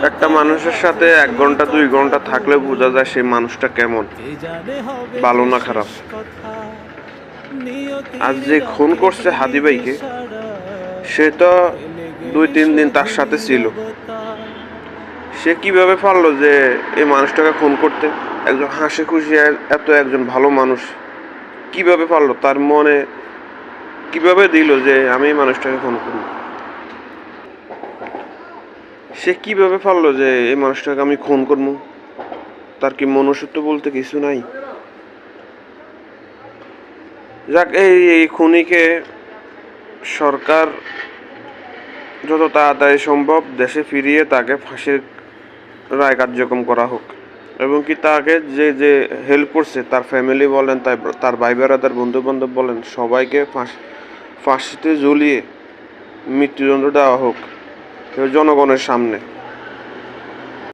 একটা মানুষের সাথে 1 ঘন্টা 2 ঘন্টা থাকলে বোঝা যায় সেই মানুষটা কেমন, ভালো না খারাপ। আজ যে খুন করছে হাদি ভাইকে, সে তো 2-3 দিন তার সাথে ছিল। সে কিভাবে পারলো যে এই মানুষটাকে খুন করতে? একজন হাসি খুশি এত একজন ভালো মানুষ কিভাবে পারলো? তার মনে কিভাবে দিল যে আমি এই মানুষটাকে খুন করব? সে কিভাবে পারলো যে এই মানুষটাকে আমি খুন করবো? তার কি মনুষ্যত্ব বলতে কিছু নাই? যাক, এই খুনিকে সরকার যত তাড়াতাড়ি সম্ভব দেশে ফিরিয়ে তাকে ফাঁসির রায় কার্যক্রম করা হোক, এবং কি তাকে যে যে হেল্প করছে তার ফ্যামিলি বলেন, তার ভাই বেড়াদার বন্ধু বান্ধব বলেন, সবাইকে ফাঁসিতে ঝুলিয়ে মৃত্যুদণ্ড দেওয়া হোক জনগণের সামনে।